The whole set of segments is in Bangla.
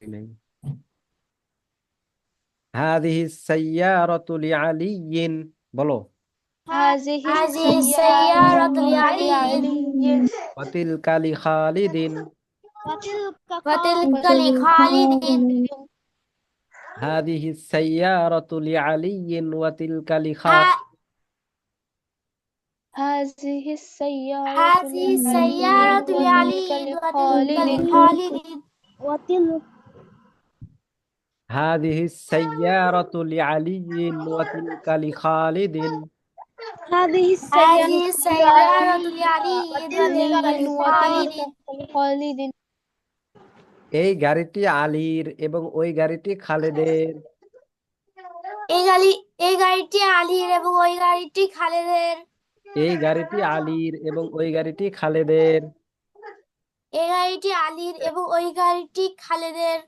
নেই। হাদিহি সাইয়ারাতু লিআলিয়্যিন, বলো। هذه هذه السيارة السيارة لعلي لعلي ওয়াতিলকা লিখালিদিন। وتلك لخالد হাদিহি সাইয়ারাতু লিআলিয়্যিন ওয়াতিলকা ها- هذه السيارة هذه لعلي السيارة وتلك لعلي وتلك لخالد لخالد হাদিহি সাইয়ারাতু লিআলিয়্যিন ওয়াতিলকা লিখালিদিন। هذه هذه السيارة السيارة لعلي وتلك لعلي لخالد وتلك لخالد এই গাড়িটি আলীর এবং ওই গাড়িটি খালেদের। এই গাড়িটি আলীর এবং ওই গাড়িটি খালেদের। এই গাড়িটি আলীর এবং ওই গাড়িটি খালেদের। এই গাড়িটি আলীর এবং ওই গাড়িটি খালেদের।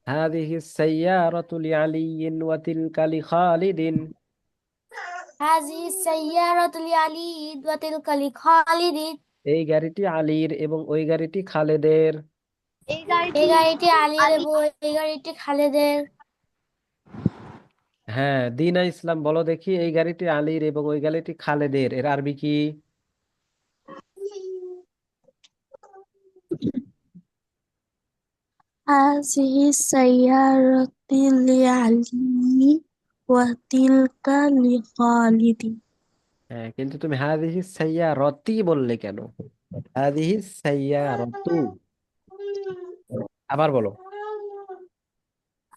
হাদিহি সাইয়ারাতু লিআলিয়্যিন ওয়াতিলকা লিখালিদিন। هذه السيارة لعلي وتلك لخالد এই গাড়িটি আলীর এবং ওই গাড়িটি খালেদের। এই গাড়িটি আলীর এবং ওই গাড়িটি খালেদের। হ্যাঁ, দীনা ইসলাম, বলো দেখি, এই গাড়িটি আলীর এবং ওই গাড়িটি খালেদের এর আরবি কি? هذه السيارة لعلي وتلك لخالد। হ্যাঁ, কিন্তু তুমি হাদিহি সাইয়ারাতি বললে কেন? হাদিহি সাইয়ারাতু, আবার বলো।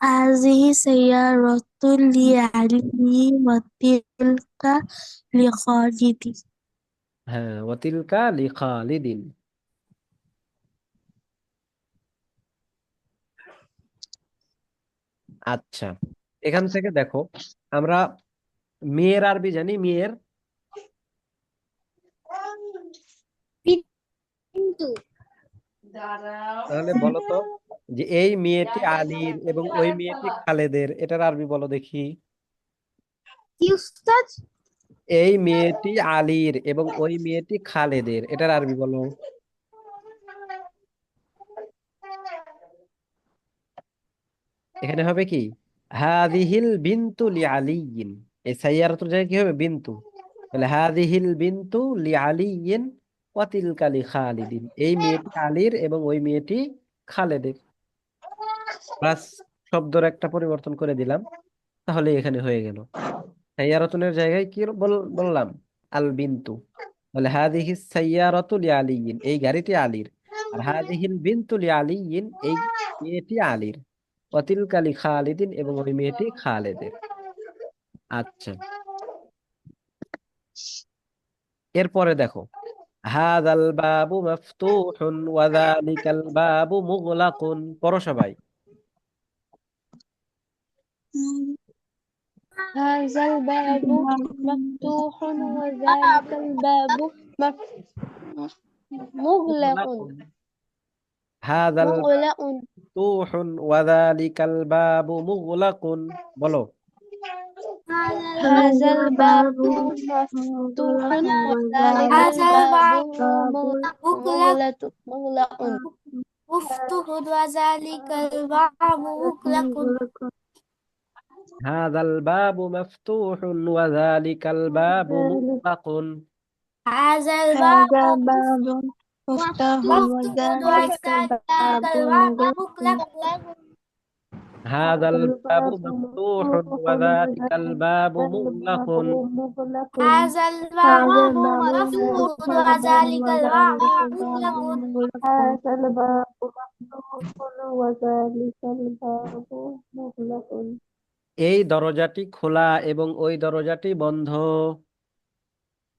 هذه سيارة لعلي وتلك لخالد। হ্যাঁ, ওয়াতিলকা লিখালিদিন। আচ্ছা, এখান থেকে দেখো, আমরা মেয়ের আরবি জানি, মেয়ের। তাহলে বলো তো, যে এই মেয়েটি আলীর এবং ওই মেয়েটি খালেদের, এটার আরবি বলো দেখি। এই মেয়েটি আলীর এবং ওই মেয়েটি খালেদের, এটার আরবি বলো। এখানে হবে কি, হাদিহিল বিনতু লিআলিয়িন। এই সাইয়ারাতুর জায়গায় কি হবে, বিনতু। তাহলে হাদিহিল বিনতু লিআলিয়িন ওয়া তিলকা লিখালিদিন। এই মেয়েটি আলীর এবং ওই মেয়েটি খালেদের। প্লাস শব্দের একটা পরিবর্তন করে দিলাম, তাহলে এখানে হয়ে গেল। সাইয়ারাতুনের জায়গায় কি বললাম, আল বিনতু। তাহলে হাদিহি সাইয়ারাতু লিআলিয়িন, এই গাড়িটি আলীর। আর হাদিহিল বিনতু লিআলিয়িন, এই মেয়েটি আলীর। ওয়াতিলকা লিখালিদিন, এবং ওই মেয়েটি খালেদের। আচ্ছা, এরপরে দেখো, হাদাল বাবু মাফতুহুন ওয়া যালিকাল বাবু মুগলাকুন, পড়ো সবাই। هذا الباب مفتوح وذلك الباب مغلق মুগলাকুন। হাদাল مغلق মাফতুহুন ওয়া যালিকাল বাবু মুগলাকুন, বলো। هذا الباب مفتوح وذلك هذا الباب الباب مغلق مغلق مفتوح وذلك الباب مغلق হাদাল বাবু মাফতুহুন ওয়া যালিকাল বাবু মুগলাকুন। هذا هذا الباب باب مفتوح مفتوح وذلك وذلك الباب الباب مغلق. مغلق হাদাল বাবু الباب মাফতুহুন مفتوح ওয়া যালিকাল وذلك বাবু الباب মুগলাকুন। مغلق. هذا الباب هذا الباب مفتوح مفتوح وذلك الباب وذلك الباب مغلق مغلق. هذا الباب مفتوح وذلك الباب مغلق. এই দরজাটি খোলা এবং ওই দরজাটি বন্ধ।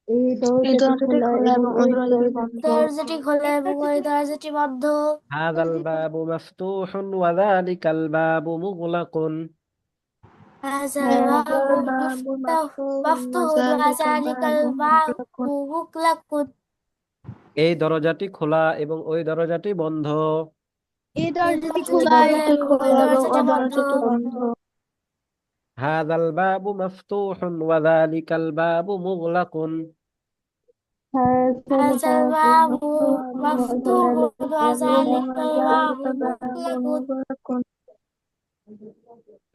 এই দরজাটি খোলা এবং ওই দরজাটি বন্ধ। দরজাটি খোলা এবং ওই দরজাটি বন্ধ। হাদাল বাবু মাফতুহুন ওয়া যালিকাল বাবু মুগলাকুন। هذا هذا الباب الباب مفتوح مفتوح وذلك وذلك الباب الباب مغلق. مغلق এই দরজাটি খোলা এবং ওই দরজাটি বন্ধ। এই এই দরজাটি খোলা দরজাটি এবং ওই খোলা এবং দরজাটি ওই বন্ধ দরজাটি বন্ধ। হাদাল বাবু মাফতুহুন ওয়া যালিকাল বাবু মুগলাকুন। هذا هذا الباب الباب مفتوح مفتوح وذلك الباب وذلك الباب مغلق مغلق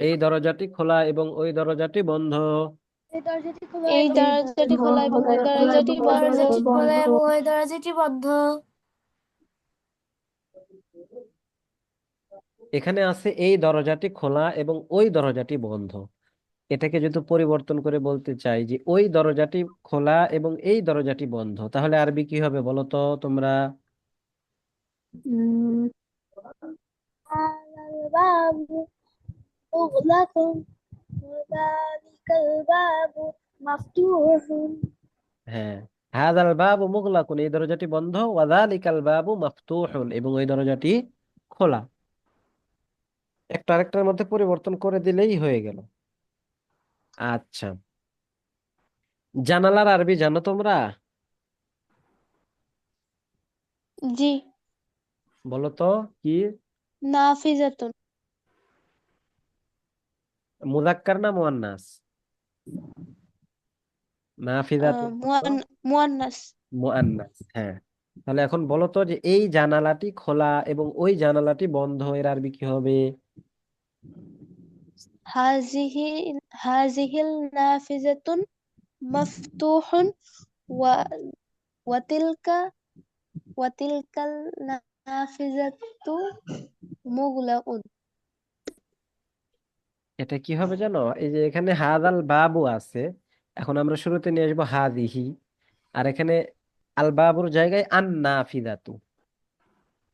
এই দরজাটি খোলা এবং ওই দরজাটি বন্ধ। এই এই দরজাটি খোলা এবং ওই দরজাটি বন্ধ। দরজাটি খোলা বন্ধ এবং ওই দরজাটি বন্ধ। এখানে আছে এই দরজাটি খোলা এবং ওই দরজাটি বন্ধ। এটাকে যদি পরিবর্তন করে বলতে চাই যে ওই দরজাটি খোলা এবং এই দরজাটি বন্ধ, তাহলে আরবি কি হবে বলো তো তোমরা? উম, هذا الباب مغلق وذلك الباب مفتوح। হ্যাঁ, হাযাল বাবু মুগলাকুন, এই দরজাটি বন্ধ, ওয়াযালিকাল বাবু মাফতুহুন, এবং ওই দরজাটি খোলা। একটা আরেকটার মধ্যে পরিবর্তন করে দিলেই হয়ে গেল। আচ্ছা, জানালার আরবি জানো তোমরা? জি। বলো তো কি? নাফিজাতুন। মুযাক্কার না মুয়ান্নাস? নাফিযাতুন হলো মুয়ান্নাস। মুয়ান্নাস। হ্যাঁ, তাহলে এখন বলো তো যে এই জানালাটি খোলা এবং ওই জানালাটি বন্ধ, এর আরবি কি হবে? হাজিহি হাজিহিল নাফিজাতুন মাফতুহুন ওয়া ওয়াতিলকা ওয়াতিলকাল নাফিজাতু মুগলাকুন। এটা কি হবে জানো? এই যে এখানে হাদাল বাবু আছে, এখন আমরা শুরুতে নিয়ে আসবো হাদিহি, আর এখানে আল বাবুর জায়গায় আন নাফিদাতু।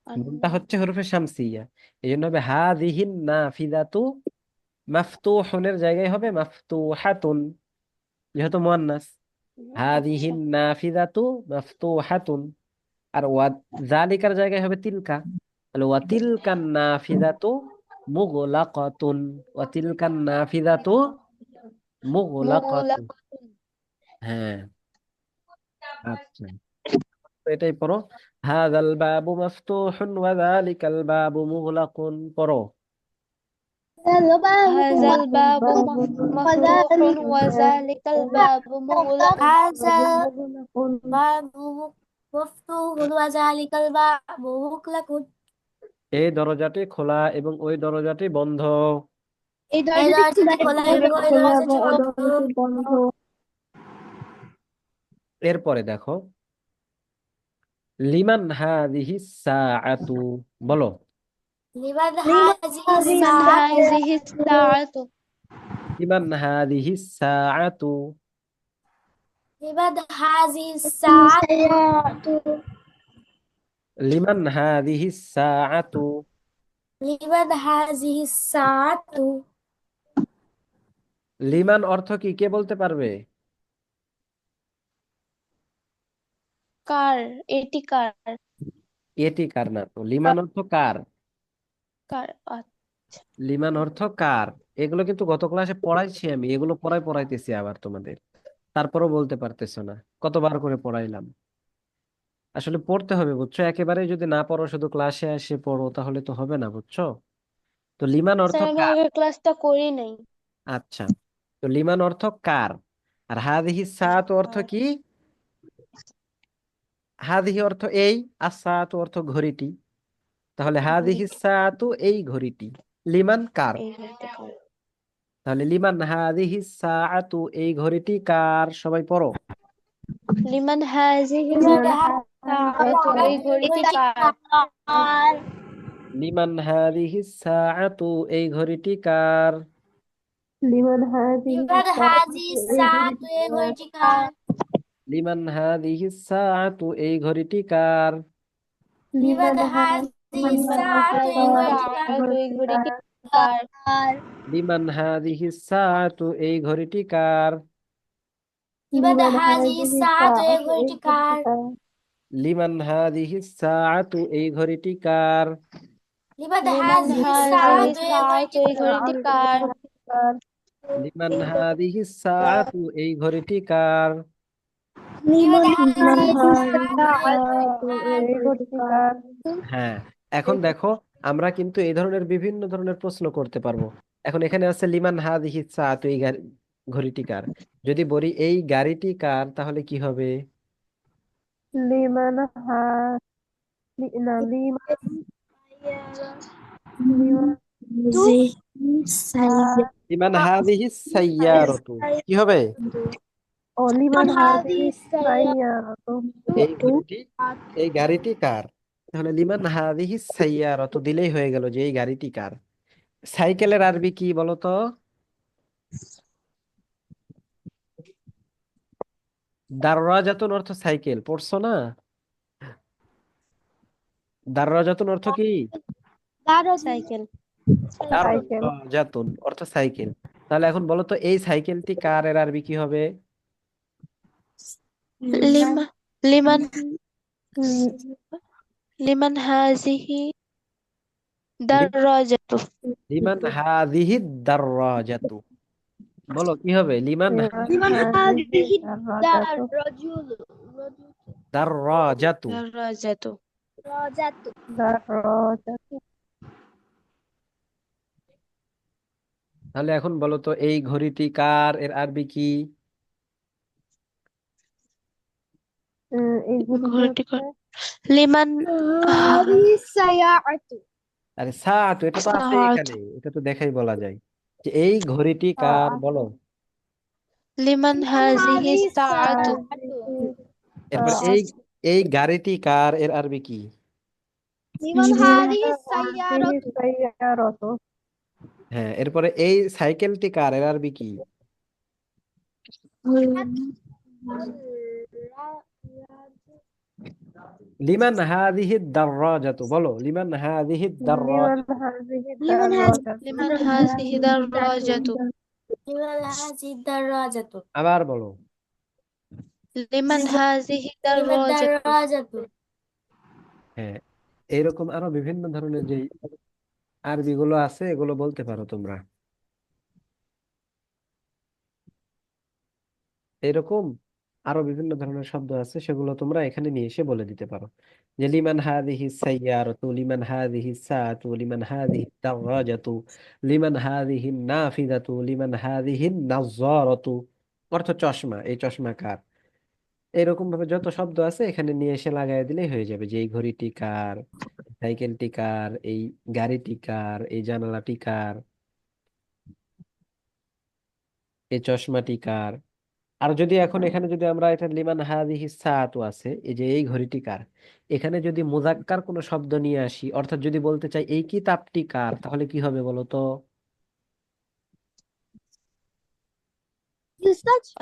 নুনটা হচ্ছে হরফে শামসিয়া, এই জন্য হবে হাদিহিন নাফিদাতু। মাফতুহুনের জায়গায় হবে মাফতুহাতুন, যেহেতু মুয়ান্নাস। আচ্ছা। হাদিহিন নাফিদাতু মাফতুহাতুন। আর ওয়া জালিকার জায়গায় হবে তিলকা, তাহলে ওয়াতিলকান নাফিদাতু মুগলাকাতুন। ওয়াতিলকান নাফিদাতু মুগলাকাতুন। মুগলাকুন। হ্যাঁ, আচ্ছা, তো এটাই পড়ো। হাযাল বাবু মাফতুহুন ওয়া যালিকাল বাবু মুগলাকুন পড়ো। হাযাল বাবু মাফতুহুন ওয়া যালিকাল বাবু মুগলাকুন। هذا مغلق الباب مفتوح وذلك الباب مغلق। এই দরজাটি খোলা এবং ওই দরজাটি বন্ধ। এই এই দরজাটি দরজাটি খোলা এবং ওই খোলা এবং দরজাটি ওই বন্ধ। দরজাটি বন্ধ এরপরে দেখো, লিমান হাযিহিস সাআতু, বলো। لمن هذه লিমান الساعة হাযিহিস সাআতু। লিমান হাযিহিস সাআতু। لمن هذه الساعة লিমান হাযিহিস সাআতু। لمن هذه الساعة লিমান অর্থ কি, কে বলতে পারবে? কার? এটি কার? এটি কার না তো, লিমান অর্থ কার। কার? লিমান অর্থ কার, এগুলো কিন্তু গত ক্লাসে পড়াইছি আমি, এগুলো পড়াইতেছি আবার তোমাদের, তারপরও বলতে পারতেছো না। কতবার করে পড়াইলাম। আসলে পড়তে হবে বুঝছো, একেবারে যদি না পড়ো শুধু ক্লাসে এসে পড়ো তাহলে তো হবে না, বুঝছো? তো লিমান অর্থ স্যার আমি কার। আগের ক্লাসটা করি নাই। আচ্ছা, তো লিমান অর্থ কার, আর হাদিহি সাআতু অর্থ কি? হাদিহি অর্থ এই, আর সাআতু অর্থ ঘড়িটি। তাহলে হাদিহি সাআতু এই ঘড়িটি, লিমান কার। এই ঘড়িটা কার? তাহলে লিমান হাদিহি সাআতু এই ঘড়িটি কার, সবাই পড়ো। লিমান হাযিহি لمن সাআতু। এই ঘড়িটি কার? লিমান হাদিহি সাআতু এই ঘড়িটি কার। লিমান হাযিহি لمن هذه সাআতু الساعة ঘড়িটি কার? লিমান হাদিহি সাআতু এই ঘড়িটি কার। لمن লিমান هذه লিমান الساعة হাযিহি ঘড়িটি কার? সাআতু। এই ঘড়িটি কার? লিমান হাদিহি সাআতু এই ঘড়িটি কার। لمن লিমান هذه হাযিহি الساعة সাআতু এই ঘড়িটি ঘড়িটি কার? কার লিমান হাদিহি সাআতু এই ঘড়িটি কার। لمن লিমান هذه হাযিহি الساعة সাআতু। ঘড়িটি এই ঘড়িটি কার? কার লিমান হাদিহি সাআতু এই ঘড়িটি কার। لمن লিমান هذه হাযিহি الساعة সাআতু এই ঘড়িটি কার হ্যাঁ, এখন দেখো, আমরা কিন্তু এই ধরনের বিভিন্ন ধরনের প্রশ্ন করতে পারবো। এখন এখানে আছে লিমান হাদিহি সাআতু ঘড়িটি কার, যদি বলি এই গাড়িটি কার তাহলে কি হবে? লিমান হা না লিমান লিমান লিমান হাযিহিস সাইয়ারাতু কি হবে? লিমান হাযিহি সাইয়ারাতু এই ঘড়িটি এই গাড়িটি কার? তাহলে লিমান হাযিহিস সাইয়ারাতু দিলেই হয়ে গেল যে এই গাড়িটি কার। সাইকেলের আরবি কি বলো তো? দাররাজাতুন অর্থ সাইকেল, পড়ছো না? দাররাজাতুন অর্থ কি? সাইকেল। সাইকেল দাররাজাতুন অর্থ সাইকেল। তাহলে এখন বলো তো এই সাইকেলটি কার এর আরবি কি হবে? লিমা লিমান লি- লিমান হাযিহি দাররাজাতু। লিমান হাযিহিদ দাররাজাতু, বলো কি হবে? লিমান লিমান হাযিহি দাররাজাতু দাররাজাতু। দাররাজাতু। দাররাজাতু তাহলে এখন বলো তো এই ঘড়িটি কার এর আরবি কি? এই ঘড়িটি ঘড়িটি হচ্ছে লিমান আরে সাআতু, এটা তো আছে সাআতু। এখানে, এটা তো দেখাই বলা যায় যে এই ঘড়িটি কার, বলো। লিমান হাযিহি সাআতু। হাযিহি এরপর এই সাআতু এই গাড়িটি কার এর আরবি কি? লিমান হাযিহি সাইয়ারাতু হ্যাঁ, এরপরে এই সাইকেলটি কার এর আরবি কি? লিমান হাযিহিদ দাররাজাতু, বলো লিমান হাযিহিদ লিমান দাররাজাতু। হাযিহি দাররাজাতু লিমান হাযিহি দাররাজাতু। আবার বলো। লিমান হাযিহি দাররাজাতু। হ্যাঁ, এইরকম আরো বিভিন্ন ধরনের যে আরবি গুলো আছে এগুলো বলতে পারো তোমরা। এরকম আরো বিভিন্ন ধরনের শব্দ আছে, সেগুলো তোমরা এখানে নিয়ে এসে বলে দিতে পারো। যে লিমান হাযিহি সাইয়ারাতু, লিমান হাযিহি সাআতু, লিমান হাযিহি দাররাজাতু, লিমান হাযিহি নাফিযাতু, লিমান হাযিহি নাযযারাতু অর্থ চশমা, এই চশমা কার। এরকম ভাবে যত শব্দ আছে এখানে নিয়ে এসে লাগাই দিলেই হয়ে যাবে যে এই ঘড়িটি কার, সাইকেলটি কার, এই গাড়িটি কার, এই জানালাটি কার, এই চশমাটি কার। আর যদি এখন এখানে যদি আমরা এটা লিমান হাযিহি সাআতু আছে, এই যে এই ঘড়িটি কার, এখানে যদি মুযাক্কার কোনো শব্দ নিয়ে আসি, অর্থাৎ যদি বলতে চাই এই কিতাবটি কার, তাহলে কি হবে বলো তো?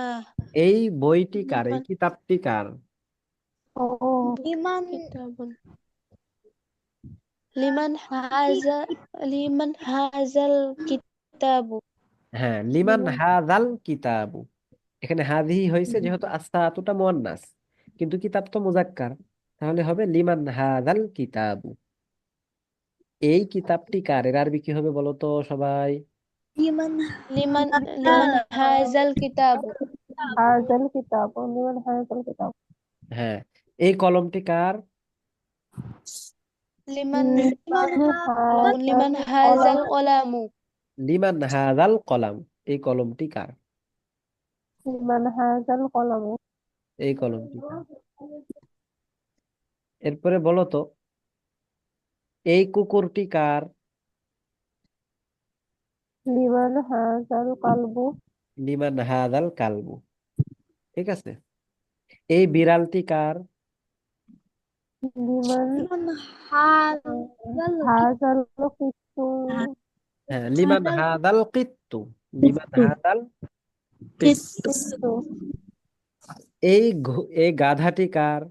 আহ এই বইটি কার, এই লিমান কিতাবটি কার। ও কিতাবুন। লিমান হাযা লিমান হাযাল কিতাবু। হ্যাঁ, লিমান হাযাল কিতাবু। এখানে হাযিহি হয়েছে যেহেতু আস-সাআতুটা মুয়ান্নাস, কিন্তু কিতাব তো মুযাক্কার, তাহলে হবে লিমান হাযাল কিতাবু। এই কিতাবটি কার এর আরবি কি হবে বলো তো সবাই? লিমান লিমান হাযাল কিতাবু। হাযাল কিতাবু লিমান হাযাল কিতাবু হ্যাঁ, এই কলমটি কার? লিমান লিমান হাযাল হাযাল কলাম কলামু। লিমান হাযাল কলাম, এই কলমটি কার? লিমান হাযাল কলামু এই কলমটি কার? এরপরে বলো তো এই কুকুরটি কার? লিমান হাযাল কালবু লিমান হাযাল কালবু। ঠিক আছে। এই বিড়ালটি কার? লিমান হাযাল কিত্তু হ্যাঁ, লিমান হাযাল কিত্তু, লিমান হাযাল কিত্তু। কিত্তু এই গাধাটি কার?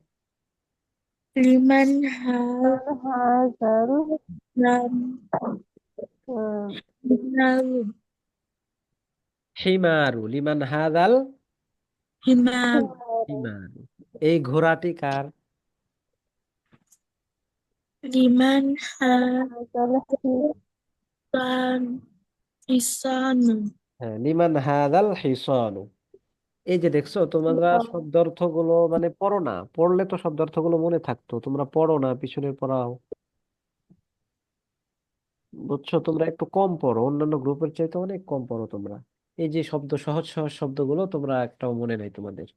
লিমান হাযাল উম, হিমারু, লিমান হাযাল হিমার হিমারু। এই ঘোড়াটি কার? লিমান হাযাল হাযাল ইসানু। হ্যাঁ, লিমান হাযাল হিসানু। এই যে দেখছো তোমরা হিসান শব্দার্থ গুলো মানে পড়ো না, পড়লে তো শব্দার্থ গুলো মনে থাকতো, তোমরা পড়ো না, পিছনে পড়াও। বুঝছো, তোমরা একটু কম পড়ো, অন্যান্য গ্রুপের চাইতে অনেক কম পড়ো তোমরা। এই যে শব্দ, সহজ সহজ শব্দগুলো তোমরা একটাও মনে নাই তোমাদের।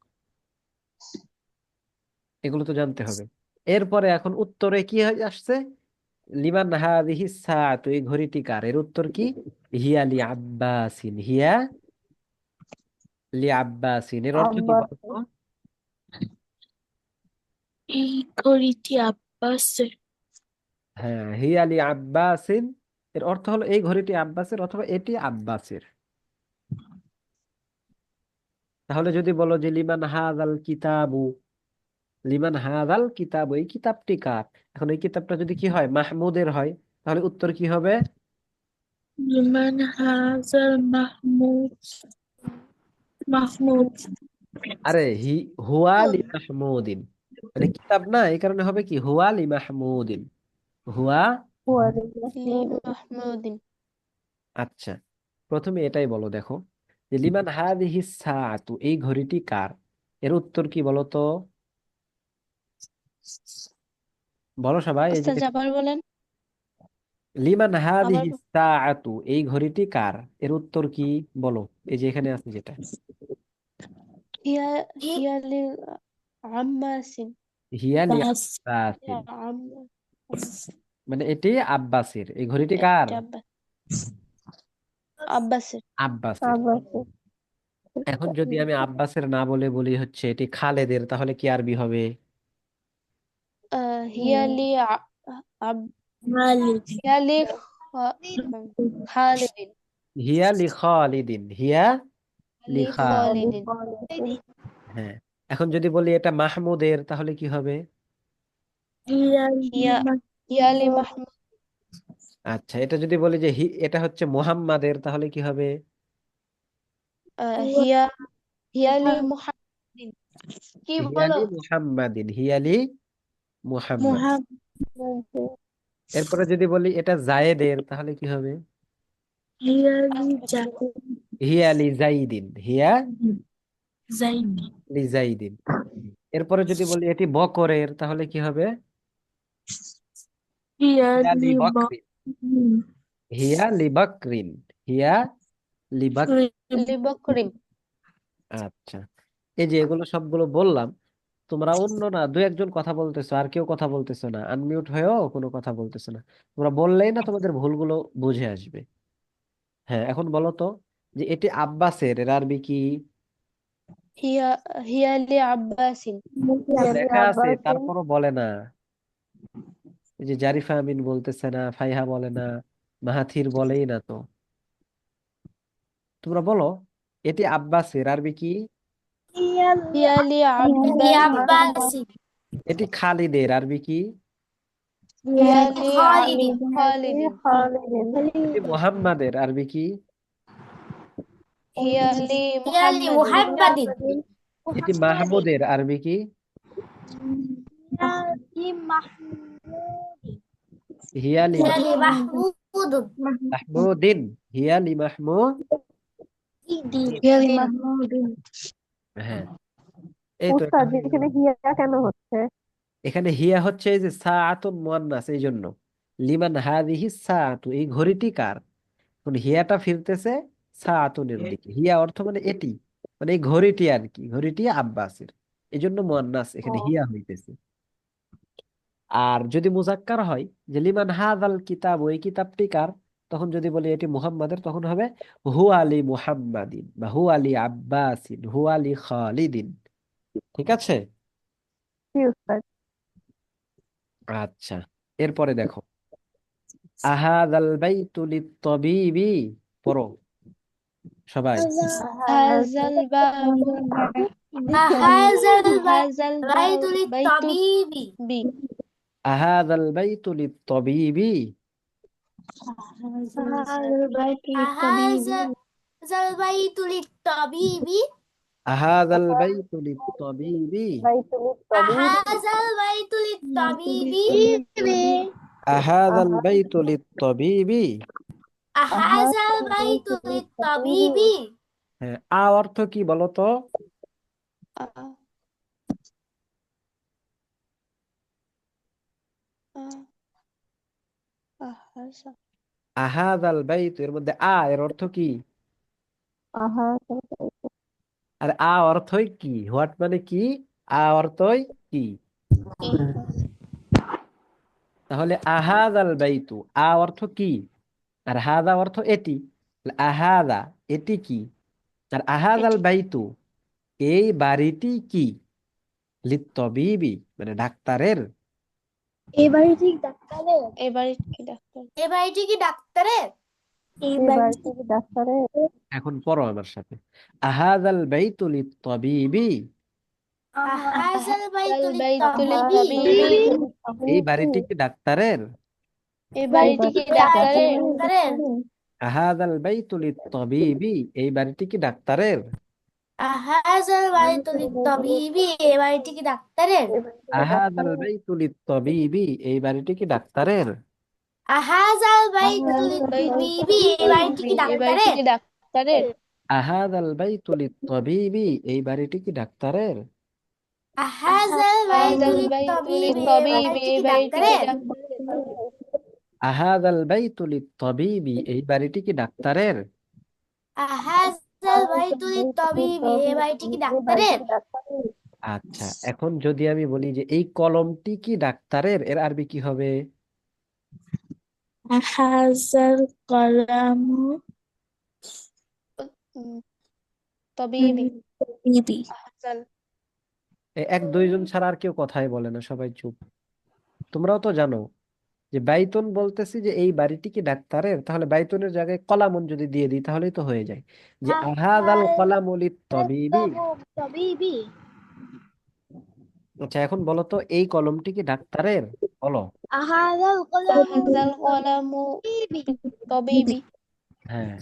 এগুলো তো জানতে হবে। এরপরে এখন উত্তরে কি হয়ে আসছে, লিমান হাদিহি সাআতু, এই ঘড়িটি কার? এর উত্তর কি? হিয়া লি আব্বাসিন, হিয়া লি আব্বাসিন। এর অর্থ কি আব্বাস। বলতো? এই ঘড়িটি আব্বাসের। হ্যাঁ, হিয়া লি আব্বাসিন, এর অর্থ হলো এই ঘড়িটি আব্বাসের অথবা এটি আব্বাসের। তাহলে যদি বলো যে লিমান হাযাল কিতাবু, লিমান হাযাল কিতাবু, এই কিতাবটি কার? এখন এই কিতাবটা যদি কি হয়, মাহমুদের হয়, তাহলে উত্তর কি হবে? লিমান হাজাল মাহমুদ। মাহমুদ। আরে হুয়া লি মাহমুদিন, মানে কিতাব না, এই কারণে হবে কি, হুয়া লি মাহমুদিন, হুয়া। মাহমুদিন। আচ্ছা, প্রথমে এটাই বলো, দেখো যে লিমান হাদিহি সাআতু, এই ঘড়িটি কার? এর উত্তর কি বলো তো? বলো সবাই, এই যে ওস্তাদ আবার বলেন। লিমান আবার হাদিহি সাআতু, এই ঘড়িটি কার? এর উত্তর কি বলো? এই যে এখানে আছে যেটা, হিয়া হিয়া লিল আম্মাসিন। হিয়া লি বাস। আব্বাসিন, আম্মা মানে এটি আব্বাসের। এই ঘড়িটি কার? এটা আব্বাসের। আব্বাসের। আব্বাসের। এখন যদি আমি আব্বাসের না বলে বলি হচ্ছে এটি খালেদের, তাহলে কি আরবি হবে? হিয়া লি খালিদ। হিয়া লি খালিদিন। হিয়া লি খালিদিন, হিয়া লি লি খালিদিন। হ্যাঁ, এখন যদি বলি এটা মাহমুদের, তাহলে কি হবে? হিয়া হিয়া হিয়া লি মাহমুদ। আচ্ছা, এটা যদি বলি যে এটা হচ্ছে মুহাম্মাদের, তাহলে কি হবে? হিয়া হিয়া লি মুহাম্মাদিন। কি বলো? হিয়ালি মুহাম্মাদিন, হিয়ালি মুহাম্মাদ। মুহাম্মদ। এরপরে যদি বলি এটা জায়েদের, তাহলে কি হবে? হিয়া জাইদ। হিয়ালি জাইদিন, হিয়া জাইদ। লি জাইদিন। এরপরে যদি বলি এটি বকরের, তাহলে কি হবে? হিয়া হিয়ালি বকরিন, হিয়া লি বকরিন, হিয়া লি বক। লি বকরিম। আচ্ছা, এই যে এগুলো সবগুলো বললাম, তোমরা অন্য না দু একজন কথা বলতেছো, আর কেউ কথা বলতেছো না, আনমিউট হয়েও কোনো কথা বলতেছো না। তোমরা বললেই না তোমাদের ভুলগুলো বুঝে আসবে। হ্যাঁ, এখন বলো তো যে এটি আব্বাসের, এর আরবি কি? হিয়া হিয়া লি আব্বাসিন। লেখা আছে তারপরও বলে না। এই যে জারিফা আমিন বলতেছে না, ফাইহা বলে না, মাহাথির বলেই না তো। তোমরা বলো এটি আব্বাসের, আরবি কি? হিয়া লি লি আব্বাসিন। আব্বাসি, এটি খালিদের, আরবি কি? হিয়া লি খালিদিন, খালিদিন। এটি মুহাম্মাদের, আরবি কি? হিয়া লি হিয়া লি মুহাম্মাদিন। মুহাম্মাদিন, এটি মাহমুদের, আরবি কি? হিয়ালি হিয়া লি মাহমুদুন, মাহমুদিন, হিয়ালি মাহমুদ। হিয়া লি মাহমুদিন। হ্যাঁ, এই তো এটা উস্তাদ হয়ে গেল। এখানে হিয়া কেন হচ্ছে? এখানে হিয়া হচ্ছে এই যে সাআতুন মুয়ান্নাস, এই জন্য লিমান হাদিহি সাআতু, এই ঘড়িটি কার? এখন হিয়াটা ফিরতেছে সাআতুনের দিকে। হিয়া অর্থ মানে এটি, মানে এই ঘড়িটি আর কি, ঘড়িটি আব্বাসের, এই জন্য মুয়ান্নাস এখানে হিয়া হইতেছে। আর যদি মুজাক্কার হয় যে লিমান হাযাল কিতাব, এই কিতাবটি কার, তখন যদি বলি এটি মুহাম্মাদের, তখন হবে হু আলী মুহাম্মাদিন, বা হু আলী আব্বাসিন, হু আলী খালিদিন। ঠিক আছে? জি উস্তাদ। আচ্ছা, এরপরে দেখো আহাদাল বাইতু লিত-তাবিবি, পড়ো সবাই। হাযাল বাবু আহাযাল হাযাল বাইতু বাইতু লিত-তাবিবি, বি আহাদাল বাইতু লিত-তাবিবি, হাযাল বাইতু লিত-তাবিবি আহাযাল বাইতু লিত-তাবিবি, আহাদাল বাইতু লিত-তাবিবি, আহাযাল বাইতু লিত-তাবিবি, আহাদাল বাইতু লিত-তাবিবি। আহাযাল বাইতু লিত-তাবিবি, হ্যাঁ, অর্থ কি বলো তো? আ আ আহাযা আহাদাল বাইতু, এর মধ্যে এর অর্থ কি? আর অর্থই কি? হোয়াট মানে কি? অর্থই কি? তাহলে আহাদাল বাইতু, আ অর্থ কি, আর হাদা অর্থ এটি। তাহলে আহাদা এটি কি, আর আহাদাল বাইতু এই বাড়িটি কি, লিত্তবিবি মানে ডাক্তারের। এই বাড়িটি ডাক্তারের। এ বাড়িটি কি ডাক্তারের? এই এই বাড়িটি বাড়িতে কি ডাক্তারের? এখন পড়ো আমার সাথে, আহাদাল বাইতু লিত্তবিবি, আহাজাল বাইতুল আহাদা তাবিবি। এই বাড়িটি কি ডাক্তারের, এ এই বাড়িটি কি বাড়িতে ডাক্তারের? ডাক্তারের। আহাদাল বাইতু লিত্তবিবি এই বাড়িটি কি ডাক্তারের, আহাজাল বাইতুল তাবিবি। এ বাড়িটি কি ডাক্তারের? এই বাড়িতে কি আহাদাল ডাক্তারের? বাইতু লিত্তবিবি এই বাড়িটি কি ডাক্তারের। আহাজাল বাইতুল আহাদা তাবিবি। এ বাড়িটি কি ডাক্তারের? আহাদাল বাইতু লিত্তবিবি এই বাড়িটি কি ডাক্তারের। আহাজাল বাইতুল তাবিবি। এ বাড়িটি কি ডাক্তারের? আহাদাল বাইতু লিত্তবিবি এই বাড়িটি কি ডাক্তারের। আহাজাল বাইতুল তাবিবি। এ বাড়িটি কি এই বাড়িতে ডাক্তারের? কি ডাক্তারের? আচ্ছা, এখন যদি আমি বলি যে এই কলমটি কি ডাক্তারের, এর আরবি কি হবে। হাজার কলামু তাবিবি। বিবি। এক দুইজন ছাড়া আর কেউ কথাই বলে না, সবাই চুপ। তোমরাও তো জানো যে বাইতুন বলতেছি যে এই বাড়িটি কি ডাক্তারের, তাহলে বাইতুনের জায়গায় কলামুন যদি দিয়ে দিই তাহলেই তো হয়ে যায় যে আহাদাল কলামু লিত্তবিবি। তবিবি। আচ্ছা, এখন বলো তো এই কলমটি কি ডাক্তারের, বলো। আহাজাল কলামু বিবি। তাবিবি। হ্যাঁ,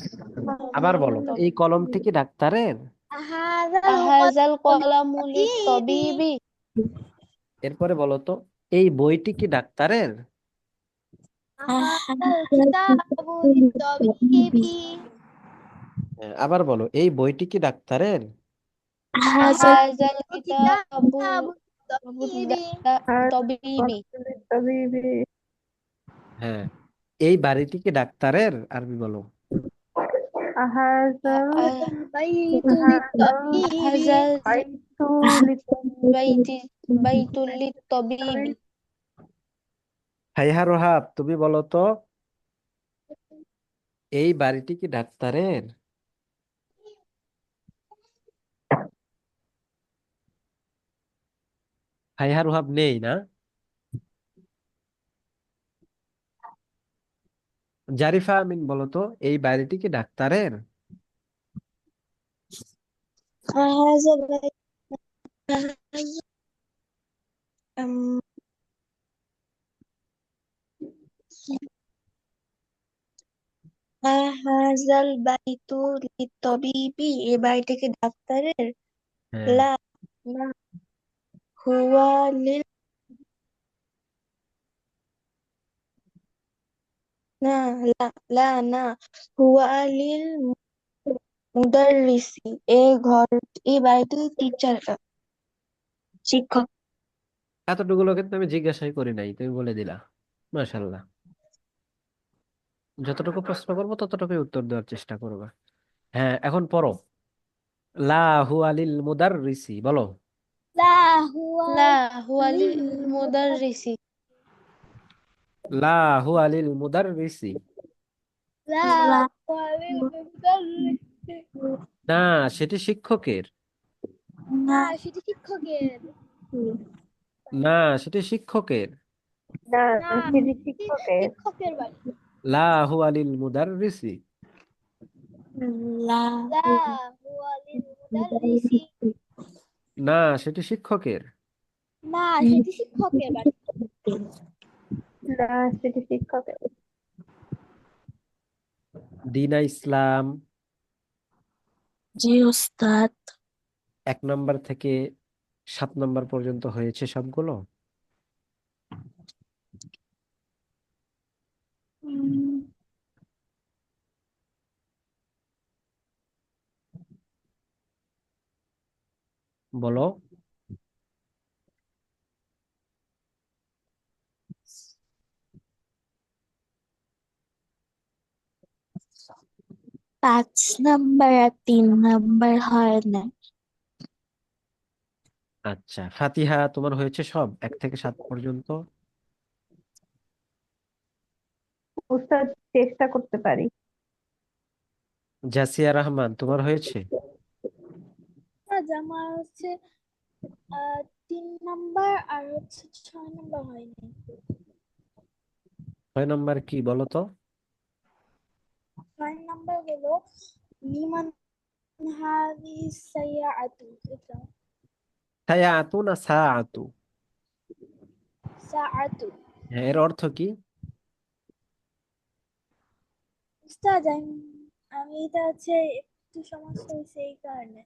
আবার বলো, এই কলমটি কি ডাক্তারের। আহাজাল কলামু লিত্তাবিবি। এরপরে বলো তো এই বইটি কি ডাক্তারের। আহাজাল কিতাবু লিত্তাবিবি। হ্যাঁ, আবার বলো এই বইটি কি ডাক্তারের। আহাজাল কিতাবু লিত্তাবিবি। তাবিবি। তাবিবি। হ্যাঁ, এই বাড়িটি কি ডাক্তারের, আরবি বলো। আহাদাল বাইতু লিত্তাবিবি। আহাজাল বাইতু বাইতুল তাবিবি। হাইহা রোহাব, তুমি বলো তো এই বাড়িটি কি ডাক্তারের। হাইহা রোহাব নেই না। জারিফা আমিন বলো তো এই বাড়িটি কি ডাক্তারের। আহাজাল হাজাল বাইতু লিত্তাবিবি। এ বাড়িটা কি ডাক্তারের? হ্যাঁ, লা না হুয়া লিল না লা লা না হুয়া লিল মুদাররিসি। এই বাড়িতে টিচার শিক্ষক। এতটুকুলো কিন্তু আমি জিজ্ঞাসাই করি নাই, তুমি বলে দিলা। মাশাআল্লাহ, যতটুকু প্রশ্ন করবো ততটুকুই উত্তর দেওয়ার চেষ্টা করবা। হ্যাঁ, এখন পড়ো, লা হুয়া লিল মুদাররিসি বলো। লা হুয়া লা হুয়া লিল লিল মুদাররিসি। লা হুয়া লিল মুদাররিসি, লা হুয়া লিল মুদাররিসি। না সেটি শিক্ষকের, না সেটি শিক্ষকের। না সেটি শিক্ষকের, না না সেটি সেটি শিক্ষকের। শিক্ষকের বাড়ি। লা হুয়া লিল মুদাররিসি, লা হুয়া লিল মুদাররিসি। না সেটি শিক্ষকের। না সেটি শিক্ষকের বাড়ি। না সেটি শিক্ষকের। দীনা ইসলাম জি ওস্তাদ। 1 নম্বর থেকে 7 নম্বর পর্যন্ত হয়েছে সবগুলো। বলো। 5 নাম্বার আর 3 নাম্বার হয় না। আচ্ছা, ফাতিহা তোমার হয়েছে সব 1 থেকে 7 পর্যন্ত? উস্তাদ, চেষ্টা করতে পারি। জাসিয়া রহমান তোমার হয়েছে? না, জামা হচ্ছে 3 নাম্বার আর হচ্ছে 6 নাম্বার হয়নি। 6 নম্বর কি বলো তো? 6 নাম্বার হলো লিমান হাদি সাইয়াআতু, এটা সায়াতু না সাআতু? সাআতু। হ্যাঁ, এর অর্থ কি? উস্তাদ, আমি এটা হচ্ছে একটু সমস্যা হয়েছে এই কারণে।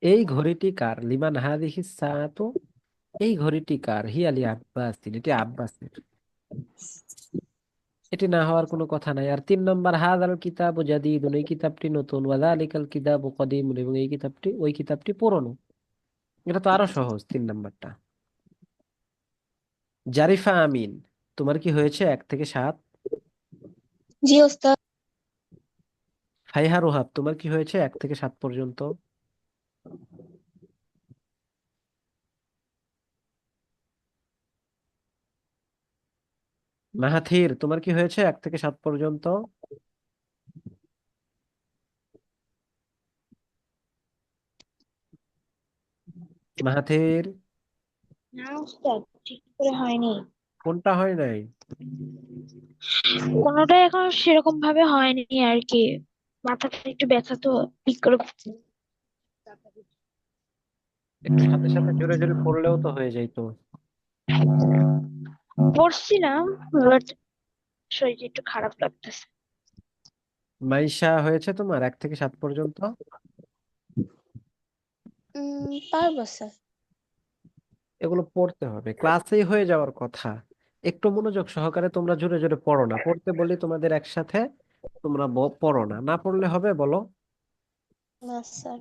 এই ঘড়িটি কার? লিমান হাদিহি সাআতু, এই ঘড়িটি কার? হিয়ালি আব্বাসিন, এটি আব্বাসের। এটি না হওয়ার কোনো কথা নাই। আর 3 নম্বর, হাযাল কিতাবু জাদীদুন, এই কিতাবটি নতুন, ওয়া যালিকাল কিতাবু কদীমুন, এবং এই কিতাবটি, ওই কিতাবটি পুরনো। এটা তো আরো সহজ 3 নম্বরটা। জারিফা আমিন তোমার কি হয়েছে 1 থেকে 7? জি ওস্তাদ। ফাইহা রোহাব তোমার কি হয়েছে 1 থেকে 7 পর্যন্ত? মাহাথির তোমার কি হয়েছে 1 থেকে 7 পর্যন্ত? মাহাথির, না ওস্তাদ, ঠিক করে হয়নি। কোনটা হয় নাই? কোনোটাই এখন সেরকম ভাবে হয়নি আর কি। মাথাটা একটু ব্যথা তো, ঠিক করে। একটু সাথে সাথে জোরে জোরে পড়লেও তো হয়ে যাইতো। পড়ছিলাম, বাট শরীরটা একটু খারাপ লাগতেছে। মাইশা হয়েছে তোমার 1 থেকে 7 পর্যন্ত? পারবো স্যার। এগুলো পড়তে হবে, ক্লাসেই হয়ে যাওয়ার কথা। একটু মনোযোগ সহকারে তোমরা জোরে জোরে পড়ো না, পড়তে বলি তোমাদের একসাথে, তোমরা পড়ো না, না পড়লে হবে বলো? না স্যার।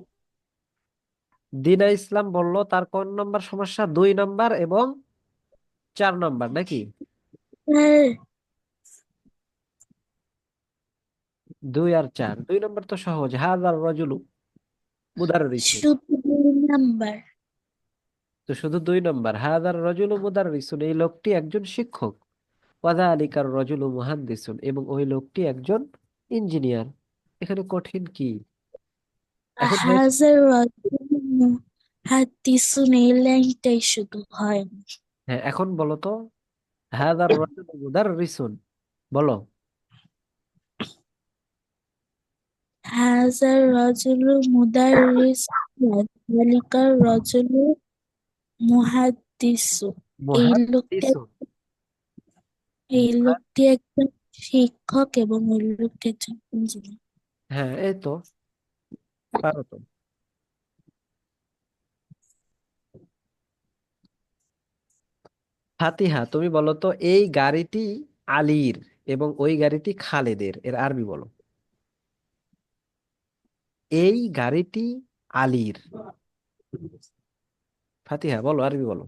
দিনা ইসলাম বললো তার কোন নম্বর সমস্যা? 2 নম্বর এবং 4 নম্বর নাকি? হ্যাঁ, 2 আর 4, 2 নম্বর তো সহজ, হাযার রাজুলু মুদাররিসুন। শুধু 2 নাম্বার। তো শুধু 2 নম্বর, হাযার রাজুলু মুদাররিসুন, এই লোকটি একজন শিক্ষক। ওয়াযালিকার রাজুলু মুহাদ্দিসুন, এবং ওই লোকটি একজন ইঞ্জিনিয়ার। এখানে কঠিন কি? এখন হয়েছে। হাজার হাদিসুন, এই লাইনটাই শুধু হয়। হ্যাঁ, এখন বলো তো, হাযার রাজুলু মুদাররিসুন, বলো। হাজার রজুলু মুদাররিস, যালিকার রজুলু মুহাদ্দিসু, এই লোকটি মুহাদ্দিসুন। একজন শিক্ষক এবং ওই লোকটি একজন ইঞ্জিনিয়ার। হ্যাঁ, এই তো, পারো তো। ফাতিহা তুমি বলো তো, এই গাড়িটি আলীর এবং ওই গাড়িটি খালেদের, এর আরবি বলো। এই গাড়িটি আলীর, ফাতিহা বলো, আরবি বলো।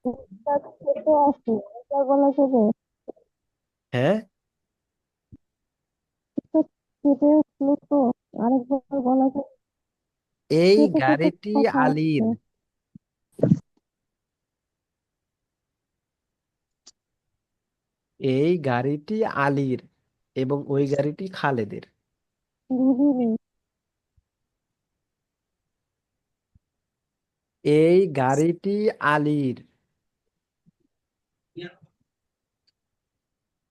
উস্তাদ, ছোট আছে, এটা বলা যাবে? হ্যাঁ, উস্তাদ, কেটে উঠলো তো, আরেকবার বলা যাবে? এই কেটে কেটে গাড়িটি কথা আলীর, আসছে। এই গাড়িটি আলীর এবং ওই গাড়িটি খালেদের। বুঝিনি। এই গাড়িটি আলীর।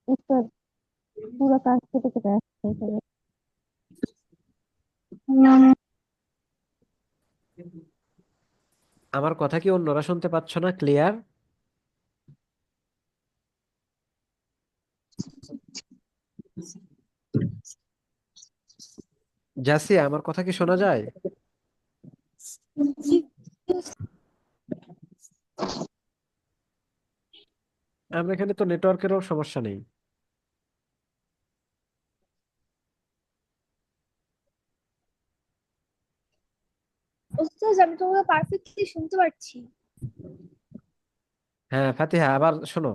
উস্তাদ, পুরো কাজ কেটে কেটে আসছে এখানে। আমার কথা কি অন্যরা শুনতে পাচ্ছ না ক্লিয়ার? জাসিয়া, আমার কথা কি শোনা যায়? আমরা এখানে তো নেটওয়ার্কেরও সমস্যা নেই। ওস্তাদ, আমি তোমাকে পারফেক্টলি শুনতে পাচ্ছি। হ্যাঁ ফাতিহা, আবার শোনো।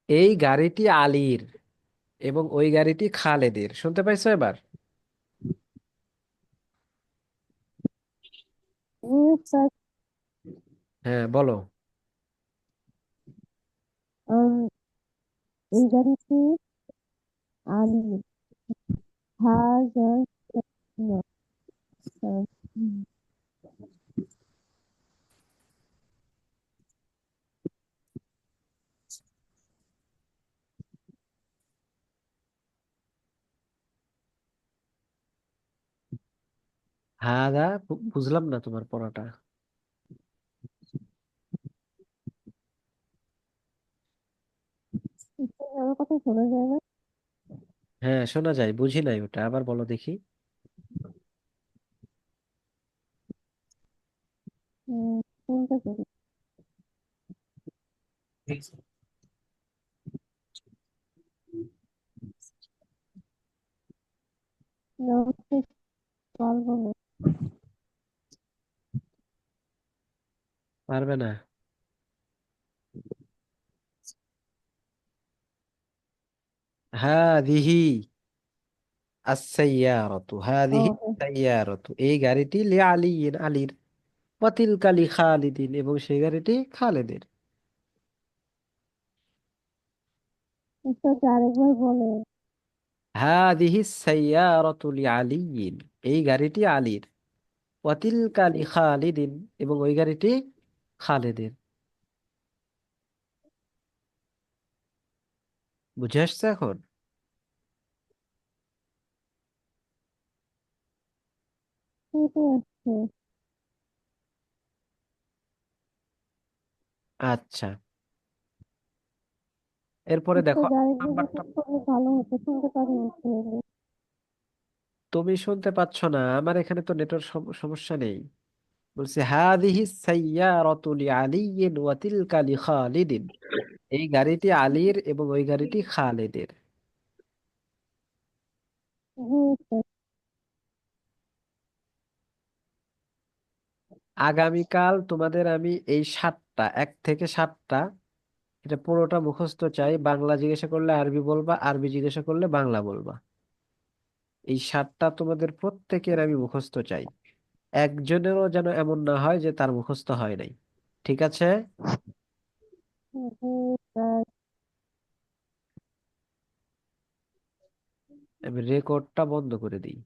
এই গাড়িটি আলীর এবং ওই গাড়িটি খালেদের, শুনতে পাইছো এবার? স্যার, হ্যাঁ বলো। এই গাড়িটি আলির। হাজা স্যার। হাদা, বুঝলাম না তোমার পড়াটা। আমার কথা শোনা যায় না? হ্যাঁ শোনা যায়, বুঝি নাই ওটা, আবার বলো দেখি। কোনটা করি? নমস্কার, পারবো না। পারবে না? হাদিহি আস-সাইয়ারাতু, ও, হাদিহি সাইয়ারাতু, এই গাড়িটি লি আলিয়িন, আলীর। ওয়া তিলকা লি খালিদিন, এবং সেই গাড়িটি খালেদের। স্যার আরেকবার বলে। হাদিহি সাইয়ারাতু লি আলিয়িন, এই গাড়িটি আলীর। ওয়া তিলকা লি খালিদিন, এবং ওই গাড়িটি খালেদের। বুঝে আসছে এখন? কেটে আসছে। আচ্ছা, এরপরে দেখো স্যার আরেকবার নাম্বারটা। রিপিট করলে ভালো হতো, শুনতে পারি না clearly। তুমি শুনতে পাচ্ছ না? আমার এখানে তো নেটওয়ার্ক সমস্যা নেই। বলছি হাদিহি সাইয়ারাতু লিআলিয়্যিন ওয়া তিলকা লিখালিদিন, এই গাড়িটি আলীর এবং ওই গাড়িটি খালিদের। জি স্যার। আগামীকাল তোমাদের আমি এই 7টা, 1 থেকে 7টা, এটা পুরোটা মুখস্থ চাই। বাংলা জিজ্ঞাসা করলে আরবি বলবা, আরবি জিজ্ঞাসা করলে বাংলা বলবা। এই 7টা তোমাদের প্রত্যেকের আমি মুখস্থ চাই। একজনেরও যেন এমন না হয় যে তার মুখস্থ হয় নাই। ঠিক আছে? জি স্যার। আমি রেকর্ডটা বন্ধ করে দিই।